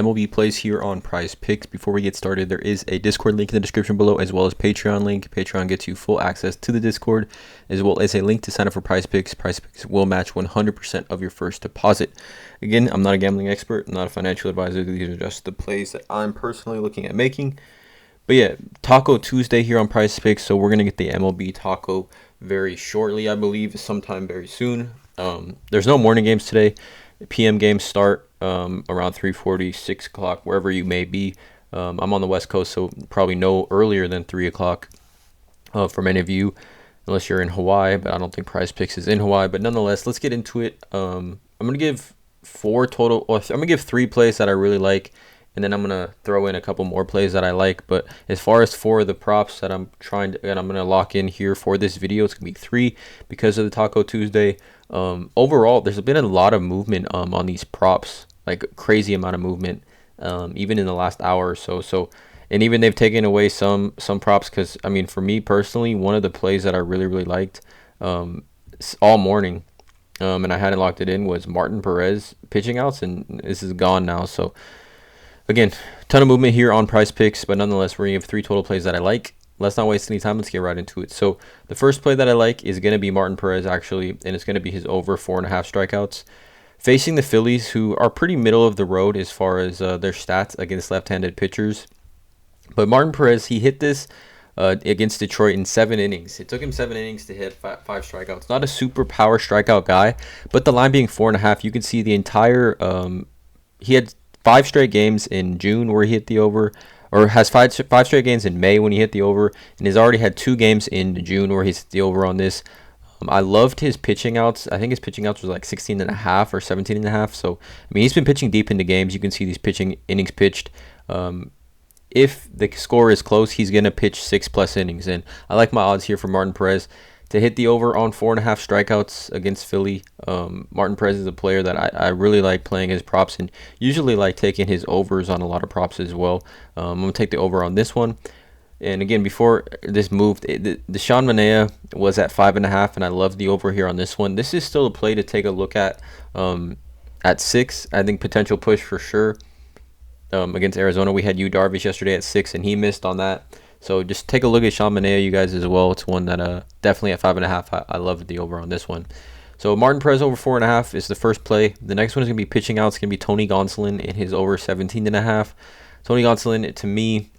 MLB plays here on PrizePicks. Before we get started, there is a Discord link in the description below, as well as Patreon link. Patreon gets you full access to the Discord, as well as a link to sign up for PrizePicks. PrizePicks will match 100% of your first deposit. Again, I'm not a gambling expert. I'm not a financial advisor. These are just the plays that I'm personally looking at making. But yeah, Taco Tuesday here on PrizePicks. So we're going to get the MLB Taco very shortly, I believe, sometime very soon. There's no morning games today. PM games start around 3:40, 6 o'clock, wherever you may be. I'm on the West Coast, so probably no earlier than 3 o'clock for many of you, unless you're in Hawaii, but I don't think PrizePicks is in Hawaii. But nonetheless, let's get into it. I'm going to give I'm going to give 3 plays that I really like, and then I'm going to throw in a couple more plays that I like. But as far as 4 of the props that I'm going to lock in here for this video, it's going to be 3 because of the Taco Tuesday. Overall, there's been a lot of movement on these props, like a crazy amount of movement, even in the last hour or so. And even they've taken away some props because, I mean, for me personally, one of the plays that I really liked all morning, and I hadn't locked it in, was Martin Perez pitching outs, and this is gone now. So again, ton of movement here on PrizePicks, but nonetheless, we're going to have 3 total plays that I like. Let's not waste any time. Let's get right into it. So the first play that I like is going to be Martin Perez, actually, and it's going to be his over 4.5 strikeouts. Facing the Phillies, who are pretty middle of the road as far as their stats against left-handed pitchers. But Martin Perez, he hit this against Detroit in 7 innings. It took him 7 innings to hit 5 strikeouts. Not a super power strikeout guy, but the line being 4.5, you can see the entire he had 5 straight games in June where he hit the over, or has five straight games in May when he hit the over, and has already had 2 games in June where he's hit the over on this. I loved his pitching outs. I think his pitching outs was like 16.5 or 17.5. So, I mean, he's been pitching deep into games. You can see these pitching innings pitched. If the score is close, he's going to pitch 6+ innings. And I like my odds here for Martin Perez to hit the over on 4.5 strikeouts against Philly. Martin Perez is a player that I really like playing his props, and usually like taking his overs on a lot of props as well. I'm going to take the over on this one. And again, before this moved, the Sean Manaea was at 5.5, and I love the over here on this one. This is still a play to take a look at 6. I think potential push for sure. Against Arizona, we had Yu Darvish yesterday at 6, and he missed on that. So just take a look at Sean Manaea, you guys, as well. It's one that definitely at 5.5. I love the over on this one. So Martin Perez over 4.5 is the first play. The next one is going to be pitching out. It's going to be Tony Gonsolin in his over 17.5. Tony Gonsolin, to me,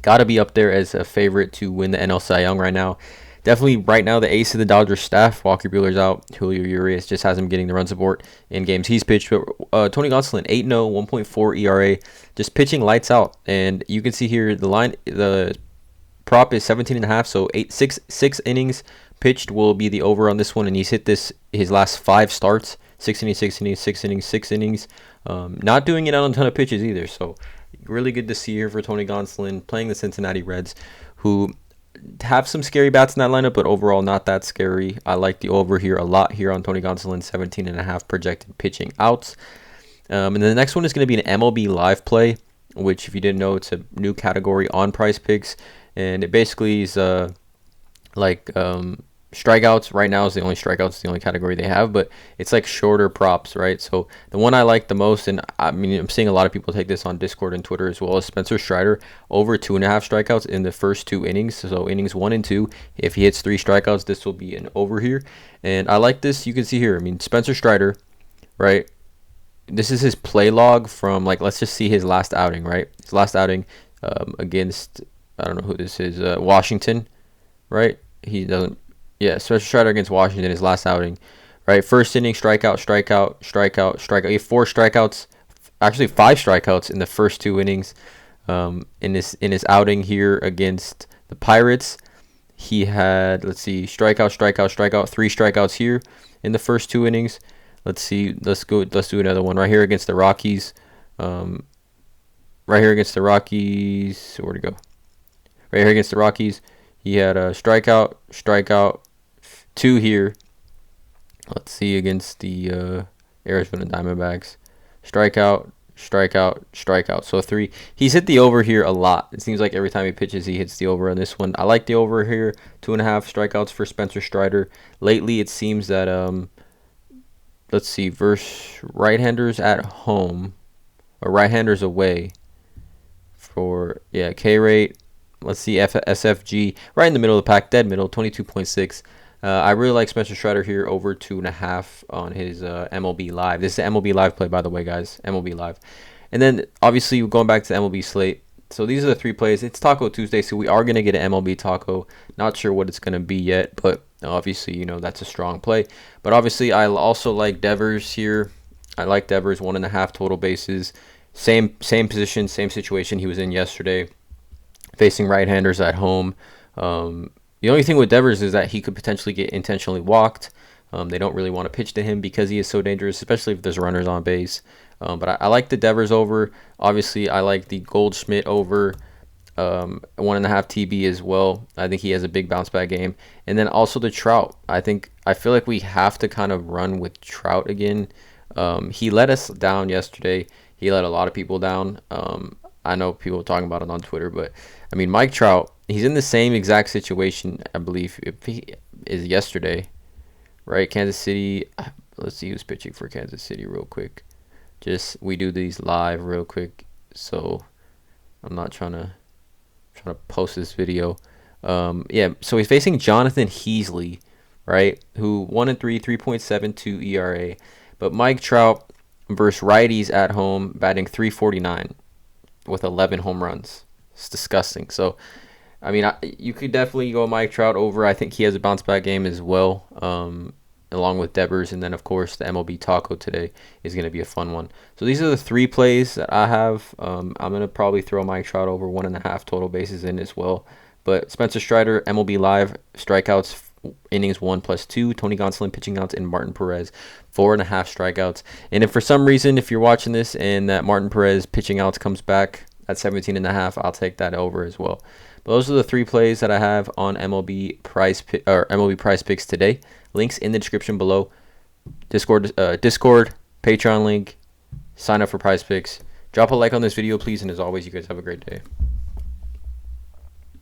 got to be up there as a favorite to win the NL Cy Young right now. Definitely right now the ace of the Dodgers staff. Walker Buehler's out. Julio Urias just hasn't getting the run support in games he's pitched. But Tony Gonsolin, 8-0, 1.4 ERA, just pitching lights out. And you can see here the prop is 17.5, so 6 innings pitched will be the over on this one. And he's hit his last 5 starts, 6 innings, 6 innings, 6 innings, 6 innings. Not doing it on a ton of pitches either. So really good to see here for Tony Gonsolin playing the Cincinnati Reds, who have some scary bats in that lineup, but overall not that scary. I like the over here a lot here on Tony Gonsolin, 17.5 projected pitching outs. And then the next one is going to be an MLB live play, which, if you didn't know, it's a new category on PrizePicks, and it basically is strikeouts. Right now is the only strikeouts, the only category they have, but it's like shorter props, right? So the one I like the most, and I mean, I'm seeing a lot of people take this on Discord and Twitter as well, is Spencer Strider over 2.5 strikeouts in the first 2 innings. So innings 1 and 2, if he hits 3 strikeouts, this will be an over here. And I like this. You can see here, I mean, Spencer Strider, right? This is his play log from, like, let's just see his last outing, right? His last outing against, I don't know who this is, Washington, right? He doesn't. Yeah, Spencer Strider against Washington, his last outing, right? First inning, strikeout. He had 4 strikeouts, actually 5 strikeouts in the first 2 innings. In his outing here against the Pirates, he had, let's see, strikeout, 3 strikeouts here in the first 2 innings. Let's see, let's do another one right here against the Rockies. Where'd it go? Right here against the Rockies, he had a strikeout. 2 here. Let's see, against the Arizona Diamondbacks. Strikeout. So 3. He's hit the over here a lot. It seems like every time he pitches, he hits the over on this one. I like the over here. 2.5 strikeouts for Spencer Strider. Lately, it seems that, let's see, versus right-handers at home. right-handers away for, yeah, K rate. Let's see, SFG right in the middle of the pack, dead middle, 22.6. I really like Spencer Strider here over 2.5 on his MLB Live. This is an MLB Live play, by the way, guys. MLB Live. And then, obviously, going back to the MLB slate. So these are the 3 plays. It's Taco Tuesday, so we are going to get an MLB Taco. Not sure what it's going to be yet, but obviously, you know, that's a strong play. But obviously, I also like Devers here. I like Devers, 1.5 total bases. Same position, same situation he was in yesterday, facing right-handers at home. The only thing with Devers is that he could potentially get intentionally walked. They don't really want to pitch to him because he is so dangerous, especially if there's runners on base. But I like the Devers over. Obviously, I like the Goldschmidt over, 1.5 TB as well. I think he has a big bounce back game. And then also the Trout. I feel like we have to kind of run with Trout again. He let us down yesterday. He let a lot of people down. I know people talking about it on Twitter, but I mean, Mike Trout, he's in the same exact situation, I believe, if he is yesterday, right? Kansas City. Let's see who's pitching for Kansas City real quick. We do these live real quick, so I'm not trying to post this video. Yeah, so he's facing Jonathan Heasley, right? Who 1-3, 3.72 ERA, but Mike Trout versus righties at home, batting .349 with 11 home runs. It's disgusting. So, I mean, you could definitely go Mike Trout over. I think he has a bounce back game as well, along with Devers. And then, of course, the MLB Taco today is going to be a fun one. So these are the 3 plays that I have. I'm going to probably throw Mike Trout over 1.5 total bases in as well. But Spencer Strider, MLB Live, strikeouts, innings 1+2, Tony Gonsolin pitching outs, and Martin Perez 4.5 strikeouts. And if for some reason, if you're watching this and that Martin Perez pitching outs comes back at 17.5, I'll take that over as well. But those are the 3 plays that I have on MLB PrizePicks today. Links in the description below. Discord, Patreon link. Sign up for PrizePicks. Drop a like on this video, please, and as always, you guys have a great day.